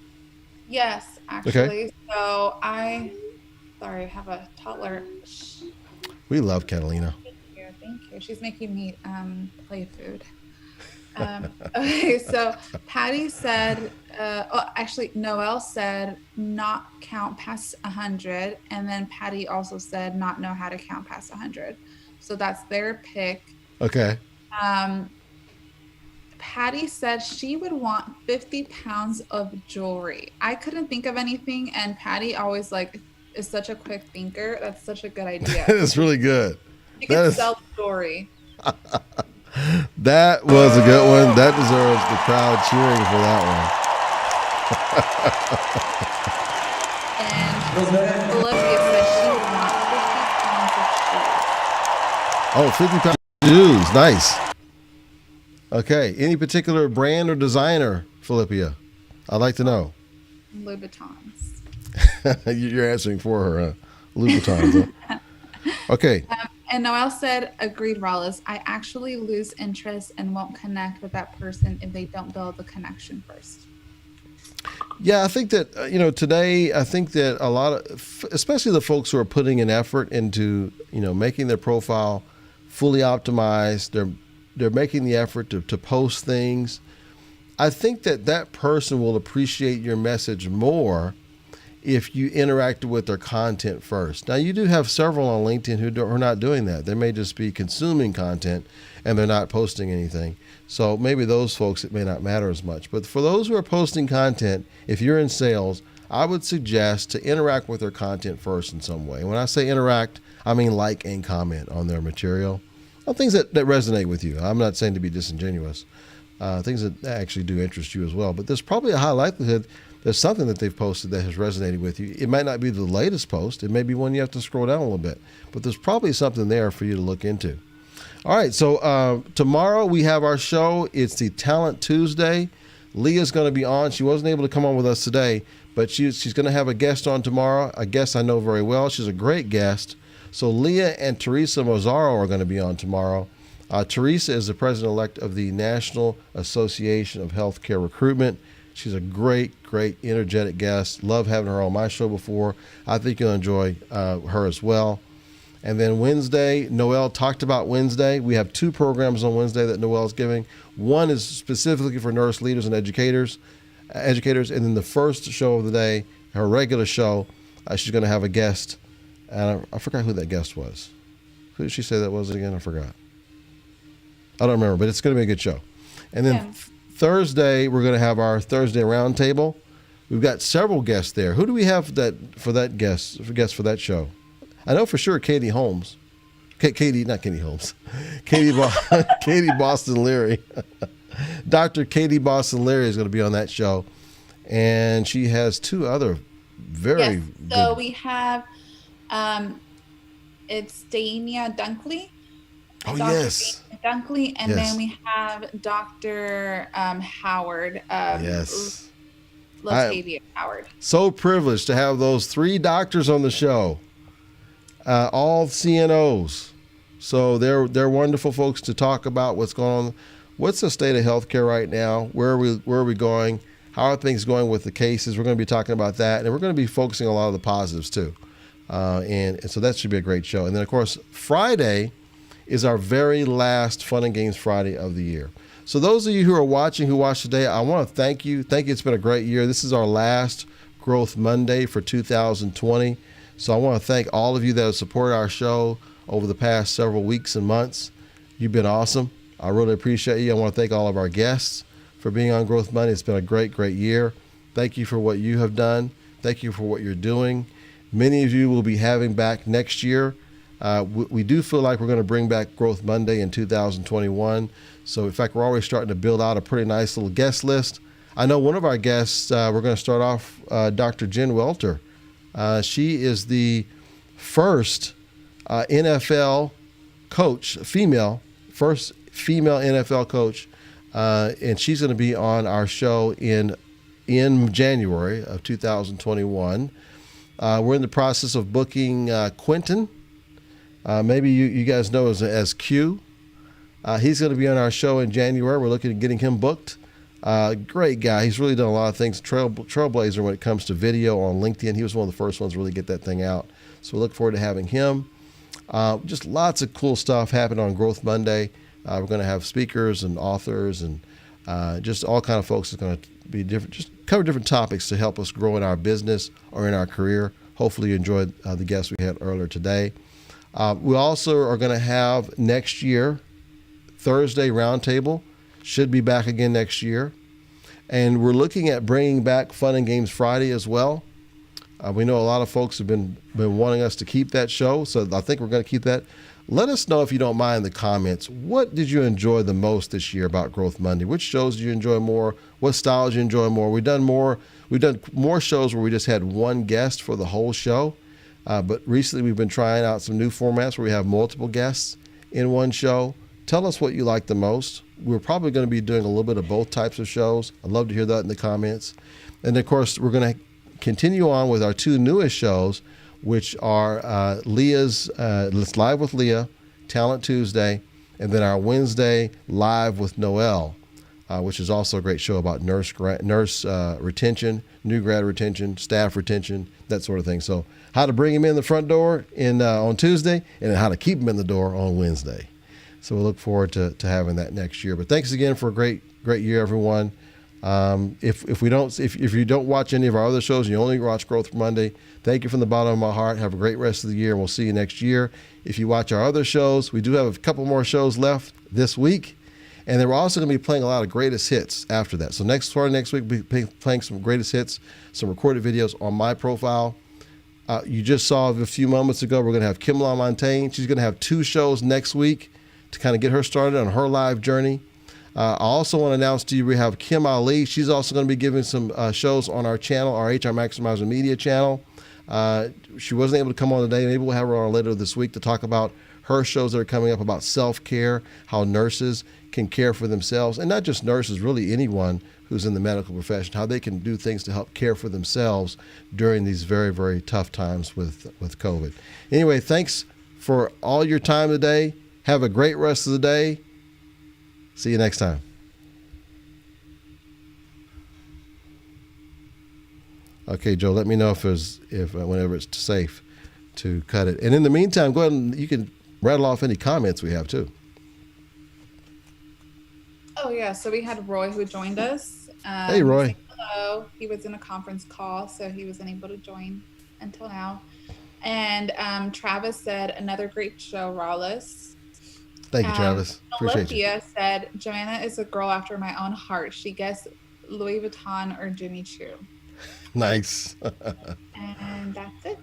Yes, actually. Okay. So I have a toddler. We love Catalina. Thank you. She's making me play food. Okay, so Patty said, Noelle said not count past 100, and then Patty also said not know how to count past 100. So that's their pick. Okay. Patty said she would want 50 pounds of jewelry. I couldn't think of anything, and Patty always is such a quick thinker. That's such a good idea. It's really good. You can sell jewelry. That was a good one. That deserves the crowd cheering for that one. And Olivia said she would want 50 pounds of shoes. Oh, 50 pounds of shoes. Nice. Okay. Any particular brand or designer, Philippia? I'd like to know. Louboutins. You're answering for her, huh? Louboutins. Huh? Okay. And Noelle said, agreed, Rollis. I actually lose interest and won't connect with that person if they don't build the connection first. Yeah, I think that, today, I think that a lot of, especially the folks who are putting an effort into, making their profile fully optimized, they're making the effort to post things. I think that person will appreciate your message more if you interacted with their content first. Now, you do have several on LinkedIn who are not doing that. They may just be consuming content and they're not posting anything. So maybe those folks, it may not matter as much. But for those who are posting content, if you're in sales, I would suggest to interact with their content first in some way. When I say interact, I mean like and comment on their material. On things that resonate with you. I'm not saying to be disingenuous. Things that actually do interest you as well. But there's probably a high likelihood there's something that they've posted that has resonated with you. It might not be the latest post. It may be one you have to scroll down a little bit. But there's probably something there for you to look into. All right, so tomorrow we have our show. It's the Talent Tuesday. Leah's going to be on. She wasn't able to come on with us today, but she's going to have a guest on tomorrow, a guest I know very well. She's a great guest. So Leah and Teresa Mazzaro are going to be on tomorrow. Teresa is the president-elect of the National Association of Healthcare Recruitment. She's a great, energetic guest. Love having her on my show before. I think you'll enjoy her as well. And then Wednesday, Noelle talked about Wednesday. We have 2 programs on Wednesday that Noelle's giving. One is specifically for nurse leaders and educators. And then the first show of the day, her regular show, she's going to have a guest. And I forgot who that guest was. Who did she say that was again? I forgot. I don't remember, but it's going to be a good show. And then Thursday, we're going to have our Thursday roundtable. We've got several guests there. Who do we have for that show? I know for sure Katie Holmes. Katie Boston Leary. Dr. Katie Boston Leary is going to be on that show. And she has 2 other very good. So we have, it's Dania Dunkley. Oh, Dr. yes. Dunkley, and then we have Dr. Howard. Yes. Latavia Howard. So privileged to have those 3 doctors on the show. All CNOs. So they're wonderful folks to talk about what's going on what's the state of healthcare right now? Where are we going? How are things going with the cases? We're going to be talking about that, and we're going to be focusing on a lot of the positives too. And so that should be a great show. And then, of course, Friday is our very last Fun and Games Friday of the year. So those of you who are watching, who watched today, I want to thank you. Thank you. It's been a great year. This is our last Growth Monday for 2020. So I want to thank all of you that have supported our show over the past several weeks and months. You've been awesome. I really appreciate you. I want to thank all of our guests for being on Growth Monday. It's been a great, great year. Thank you for what you have done. Thank you for what you're doing. Many of you will be having back next year. We do feel like we're going to bring back Growth Monday in 2021. So, in fact, we're already starting to build out a pretty nice little guest list. I know one of our guests, we're going to start off Dr. Jen Welter. She is the first NFL coach, first female NFL coach, and she's going to be on our show in January of 2021. We're in the process of booking Quentin. Maybe you guys know as Q. He's going to be on our show in January. We're looking at getting him booked. Great guy. He's really done a lot of things. Trailblazer when it comes to video on LinkedIn. He was one of the first ones to really get that thing out. So we look forward to having him. Just lots of cool stuff happening on Growth Monday. We're going to have speakers and authors and just all kind of folks that's going to be different, just cover different topics to help us grow in our business or in our career. Hopefully you enjoyed the guests we had earlier today. We also are going to have next year, Thursday Roundtable. Should be back again next year. And we're looking at bringing back Fun and Games Friday as well. We know a lot of folks have been wanting us to keep that show, so I think we're going to keep that. Let us know if you don't mind in the comments. What did you enjoy the most this year about Growth Monday? Which shows did you enjoy more? What styles you enjoy more? We've done more shows where we just had one guest for the whole show. But recently we've been trying out some new formats where we have multiple guests in one show. Tell us what you like the most. We're probably going to be doing a little bit of both types of shows. I'd love to hear that in the comments. And of course, we're going to continue on with our two newest shows, which are Leah's Let's Live with Leah, Talent Tuesday, and then our Wednesday Live with Noelle, which is also a great show about nurse retention, new grad retention, staff retention, that sort of thing. So how to bring them in the front door on Tuesday, and then how to keep them in the door on Wednesday. So we'll look forward to having that next year. But thanks again for a great year, everyone. If you don't watch any of our other shows and you only watch Growth Monday, thank you from the bottom of my heart. Have a great rest of the year, and we'll see you next year. If you watch our other shows, we do have a couple more shows left this week, and then we're also going to be playing a lot of greatest hits after that. So next week, we'll be playing some greatest hits, some recorded videos on my profile. You just saw a few moments ago, we're going to have Kim Lamontagne. She's going to have 2 shows next week to kind of get her started on her live journey. I also want to announce to you we have Kim Ali. She's also going to be giving some shows on our channel, our HR Maximizer Media channel. She wasn't able to come on today. Maybe we'll have her on later this week to talk about her shows that are coming up about self-care, how nurses can care for themselves, and not just nurses, really anyone who's in the medical profession, how they can do things to help care for themselves during these very, very tough times with COVID. Anyway, thanks for all your time today. Have a great rest of the day. See you next time. Okay, Joe, let me know if whenever it's safe to cut it. And in the meantime, go ahead and you can rattle off any comments we have too. Oh yeah, so we had Roy who joined us. Hey, Roy. Hello. He was in a conference call, so he wasn't able to join until now. And Travis said, another great show, Rollis. Thank you, Travis. Appreciate you. Olivia said, Joanna is a girl after my own heart. She guessed Louis Vuitton or Jimmy Choo. Nice. And that's it.